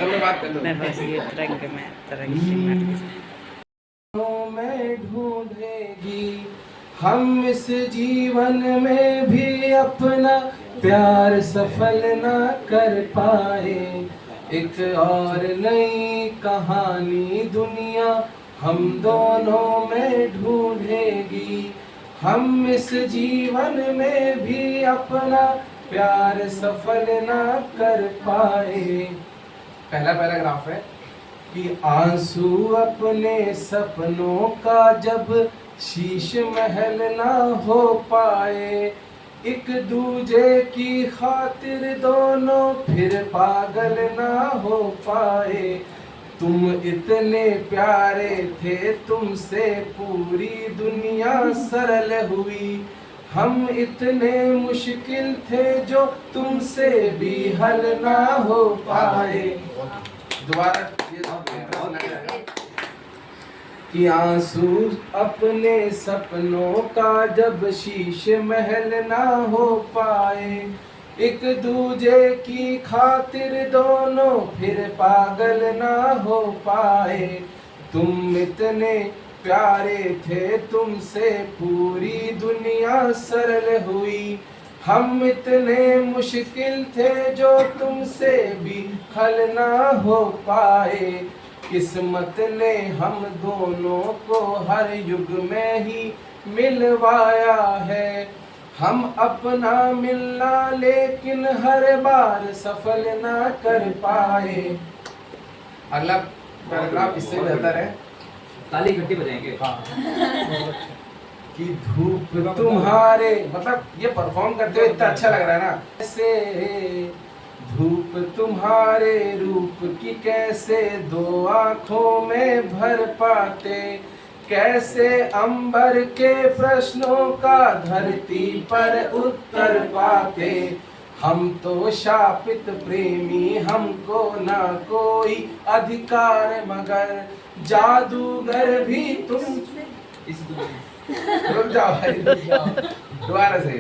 मैं फंस गई तरंग में, तरंग की मार्ग में ढूंढेगी हम इस जीवन में भी अपना प्यार सफल ना कर पाए। एक और नई कहानी दुनिया हम दोनों में ढूंढेगी। हम इस जीवन में भी अपना प्यार सफल ना कर पाए। पहला पैराग्राफ है कि आंसू अपने सपनों का जब शीश महल ना हो पाए। एक दूजे की खातिर दोनों फिर पागल ना हो पाए। तुम इतने प्यारे थे, तुमसे पूरी दुनिया सरल हुई। हम इतने मुश्किल थे जो तुमसे भी हल ना हो पाए। दोबारा कि आंसू अपने सपनों का जब शीश महल ना हो पाए। एक दूजे की खातिर दोनों फिर पागल ना हो पाए। तुम इतने प्यारे थे, तुमसे पूरी दुनिया सरल हुई। हम इतने मुश्किल थे जो तुमसे भी हल ना हो पाए। किस्मत ने हम दोनों को हर युग में ही मिलवाया है। हम अपना मिलना लेकिन हर बार सफल ना कर पाए। अगला पैराग्राफ इससे बेहतर है। ताली इकट्ठी बजाएंगे। कि धूप तुम्हारे, मतलब ये परफॉर्म करते हुए इतना अच्छा लग रहा है ना। ऐसे धूप तुम्हारे रूप की कैसे दो आंखों में भर पाते। कैसे अंबर के प्रश्नों का धरती पर उत्तर पाते। हम तो शापित प्रेमी, हमको ना कोई अधिकार मगर जादूगर भी तुम। रुक जाओ भाई, रुक जाओ, दोबारा से।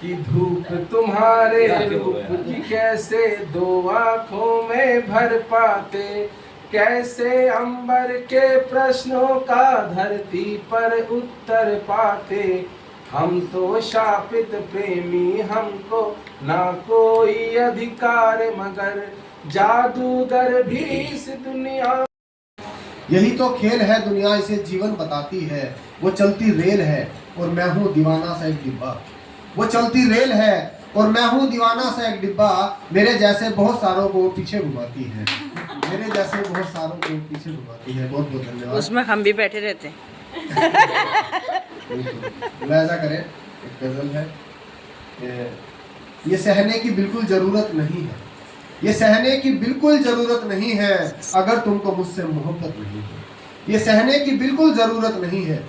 कि धूप तुम्हारे रूप की कैसे दो आंखों में भर पाते। कैसे अंबर के प्रश्नों का धरती पर उत्तर पाते। हम तो शापित प्रेमी, हमको ना कोई अधिकार मगर जादूगर भी इस दुनिया। यही तो खेल है, दुनिया इसे जीवन बताती है। वो चलती रेल है और मैं हूँ दीवाना सा एक डिब्बा। वो चलती रेल है और मैं हूँ दीवाना सा एक डिब्बा। मेरे जैसे बहुत सारों को पीछे घुमाती है। मेरे जैसे बहुत सारों को पीछे घुमाती है। बहुत बहुत धन्यवाद। उसमें हम भी बैठे रहते हैं। मुलायजा करें, एक गजल है। ये सहने की बिल्कुल जरूरत नहीं है। ये सहने की बिल्कुल जरूरत नहीं है अगर तुमको मुझसे मोहब्बत नहीं है। ये सहने की बिल्कुल जरूरत नहीं है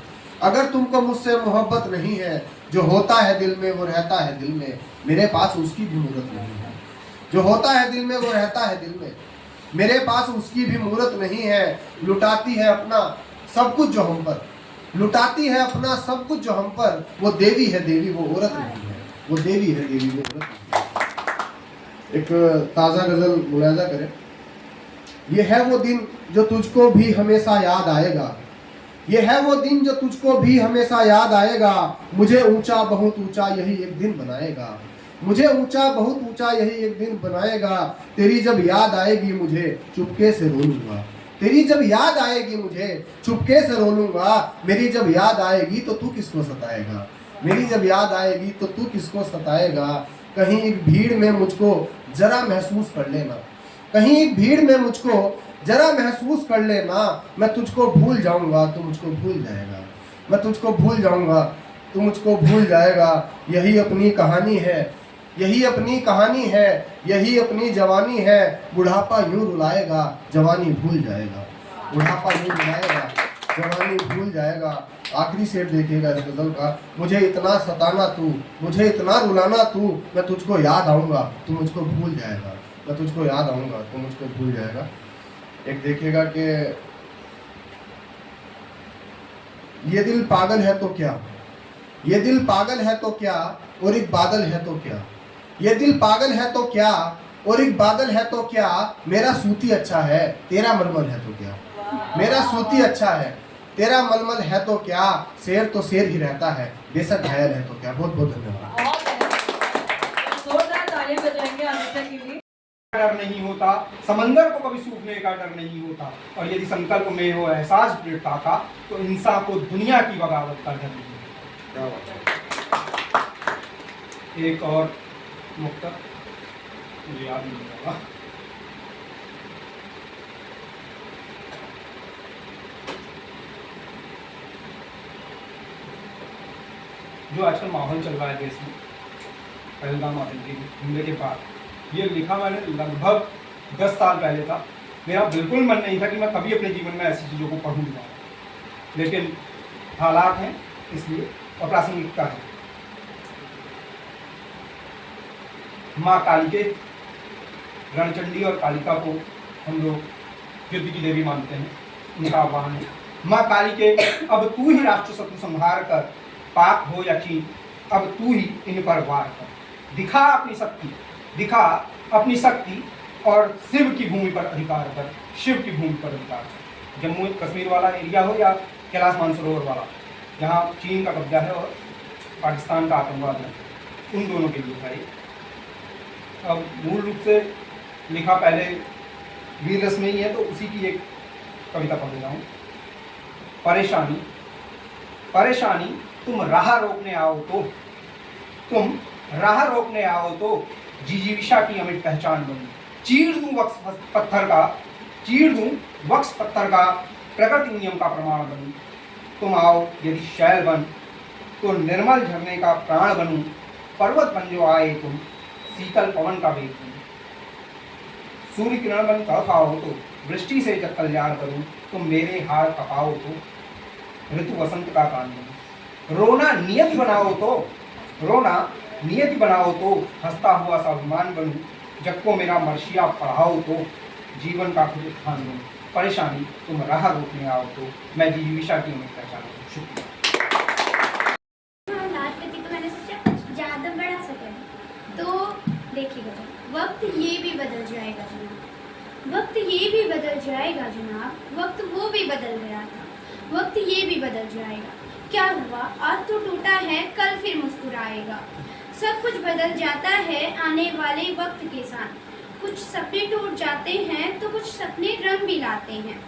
अगर तुमको मुझसे मोहब्बत नहीं है। जो होता है दिल में वो रहता है दिल में, मेरे पास उसकी भी मूरत नहीं है। जो होता है दिल में वो रहता है दिल में, मेरे पास उसकी भी मूरत नहीं है। लुटाती है अपना सब कुछ जो हम पर, लुटाती है अपना सब कुछ जो हम पर। वो देवी है देवी, वो औरत नहीं है। वो देवी है देवी, वो औरत नहीं है। एक ताज़ा गजल मुलायजा करें। ये है वो दिन जो तुझको भी हमेशा याद आएगा। ये है वो दिन जो तुझको भी हमेशा याद आएगा। मुझे ऊंचा बहुत ऊंचा यही एक दिन बनाएगा। मुझे ऊंचा बहुत ऊंचा यही एक दिन बनाएगा। तेरी जब याद आएगी मुझे चुपके से रो लूंगा। तेरी जब याद आएगी मुझे चुपके से रो लूंगा। मेरी जब याद आएगी तो तू किसको सताएगा। मेरी जब याद आएगी तो तू किसको सताएगा। कहीं एक भीड़ में मुझको जरा महसूस कर लेना। कहीं एक भीड़ में मुझको जरा महसूस कर लेना। मैं तुझको भूल जाऊंगा तू मुझको भूल जाएगा। मैं तुझको भूल जाऊंगा तू मुझको भूल जाएगा। यही अपनी कहानी है, यही अपनी कहानी है, यही अपनी जवानी है। बुढ़ापा यूं रुलाएगा जवानी भूल जाएगा। बुढ़ापा यूं रुलाएगा जवानी भूल जाएगा। आखिरी शेर देखिएगा इस गजल का। मुझे इतना सताना तू, मुझे इतना रुलाना तू, मैं तुझको याद आऊँगा तू मुझको भूल जाएगा। मैं तुझको याद आऊँगा तू मुझको भूल जाएगा। एक देखिएगा कि ये दिल पागल है तो क्या, ये दिल पागल है तो क्या, और एक बादल है तो क्या। ये दिल पागल है तो क्या और एक बादल है तो क्या, मेरा सूती अच्छा है, तेरा मलमल है तो क्या। मेरा सूती अच्छा है, तेरा मलमल है तो क्या, शेर तो शेर ही रहता है, बेशक घायल है तो क्या। बहुत बहुत धन्यवाद। जोरदार तालियां बजाएंगे अनीता के लिए। डर नहीं होता, समंदर को कभी सूखने का डर नहीं होता, और यदि संकल्प में हो एहसास दृढ़ता का, तो इंसान को दुनिया की बगावत का डर नहीं होता। एक और नुक्ता मुझे याद नहीं होगा। जो आजकल माहौल चल रहा है देश में, पहलगाम आतंकी हमले के बाद, ये लिखा मैंने लगभग 10 साल पहले था। मेरा बिल्कुल मन नहीं था कि मैं कभी अपने जीवन में ऐसी चीज़ों को पढ़ूंगा, लेकिन हालात हैं इसलिए, और प्रासंगिकता है। माँ काली के, रणचंडी और कालिका को हम लोग युद्ध की देवी मानते हैं, उनका आह्वान है। माँ काली के, अब तू ही राष्ट्र शत्रु संहार कर, पाक हो या चीन, अब तू ही इन पर वार कर। दिखा अपनी शक्ति, दिखा अपनी शक्ति, और शिव की भूमि पर अधिकार कर, शिव की भूमि पर अधिकार कर। जम्मू कश्मीर वाला एरिया हो या कैलाश मानसरोवर वाला, जहाँ चीन का कब्जा है और पाकिस्तान का आतंकवाद है, उन दोनों के लिए है। अब मूल रूप से लिखा पहले वीर रस में ही है, तो उसी की एक कविता पढ़ रहा हूँ। परेशानी, परेशानी तुम राह रोकने आओ तो, तुम राह रोकने आओ तो, जिजीविशा की अमिट पहचान बनी। चीर दूं वक्स पत्थर का, चीर दूं वक्स पत्थर का, प्रकृति नियम का प्रमाण बनूं। तुम आओ यदि शैल बन, तो निर्मल झरने का प्राण बनूं। पर्वत बन जो आए तुम, शीतल पवन का वेग बनूं। सूर्य किरण बन कफ आओ तो, वृष्टि से जब कल्याण करूं। तुम मेरे हाथ कपाओ तो, ऋतु वसंत का कान बनूं। रोना नियति बनाओ तो, रोना नियति बनाओ तो, हंसता हुआ स्वाभिमान बनूं। जग को मेरा मर्शिया पढ़ाओ तो, जीवन का खुद उत्थान बनूं। परेशानी तुम राह रोकने आओ तो, मैं जीविका की उम्मीद पहचान करूं। शुक्रिया। हालात गति को मैंने सोचा ज़्यादा बढ़ा सके, तो देखिएगा वक्त ये भी बदल जाएगा जनाब, वक्त ये भी बदल जाएगा जनाब, वक्त वो भी बदल गया था, वक्त ये भी बदल जाएगा। क्या हुआ, आज तो टूटा है, कल फिर मुस्कुराएगा। सब कुछ बदल जाता है आने वाले वक्त के साथ। कुछ सपने टूट जाते हैं तो कुछ सपने रंग भी लाते हैं।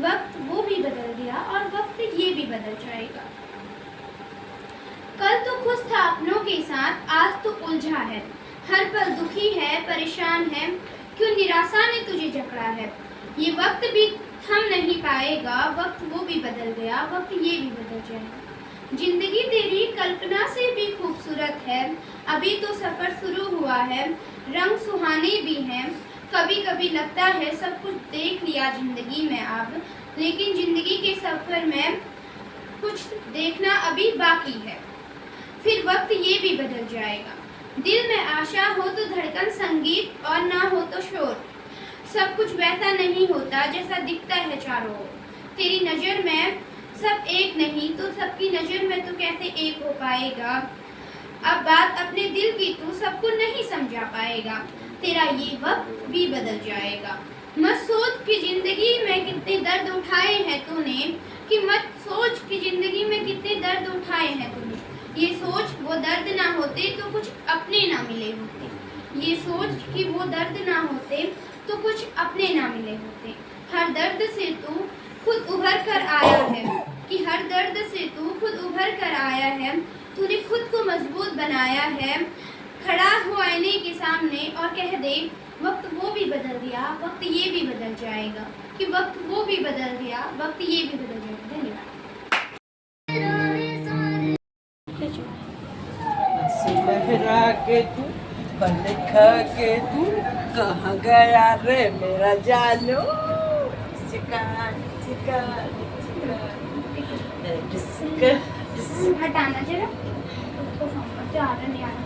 वक्त वो भी बदल गया और वक्त ये भी बदल जाएगा। कल तो खुश था अपनों के साथ, आज तो उलझा है, हर पल दुखी है, परेशान है, क्यों निराशा ने तुझे जकड़ा है। ये वक्त भी थम नहीं पाएगा, वक्त वो भी बदल गया, वक्त ये भी बदल जाएगा। जिंदगी तेरी कल्पना से भी खूबसूरत है, अभी तो सफ़र शुरू हुआ है, रंग सुहाने भी हैं। कभी कभी लगता है सब कुछ देख लिया जिंदगी में अब, लेकिन जिंदगी के सफ़र में कुछ देखना अभी बाकी है। फिर वक्त ये भी बदल जाएगा। दिल में आशा हो तो धड़कन संगीत, और ना हो तो शोर। सब कुछ वैसा नहीं होता जैसा दिखता है चारों ओर। तेरी नज़र में सब एक नहीं तो सबकी नज़र में तो कैसे एक हो पाएगा। अब बात अपने दिल की तू सबको नहीं समझा पाएगा। तेरा ये वक्त भी बदल जाएगा। मत सोच कि जिंदगी में कितने दर्द उठाए हैं तूने, कि मत सोच कि जिंदगी में कितने दर्द उठाए हैं तूने। ये सोच वो दर्द ना होते तो कुछ अपने ना मिले होते। ये सोच कि वो दर्द ना होते तो कुछ अपने ना मिले होते। हर दर्द से तू खुद उभर कर आया है, कि हर दर्द से तू खुद उभर कर आया है। तूने खुद को मजबूत बनाया है। खड़ा हो आईने के सामने और कह दे वक्त वो भी बदल गया, वक्त ये भी बदल जाएगा, कि वक्त वो भी बदल गया, वक्त ये भी बदल जाएगा। धन्यवाद। लहरा के तू, पल खा के तू, कहाँ गया रे मेरा जानू। हटाना जरा, उसको ज़्यादा नहीं आना।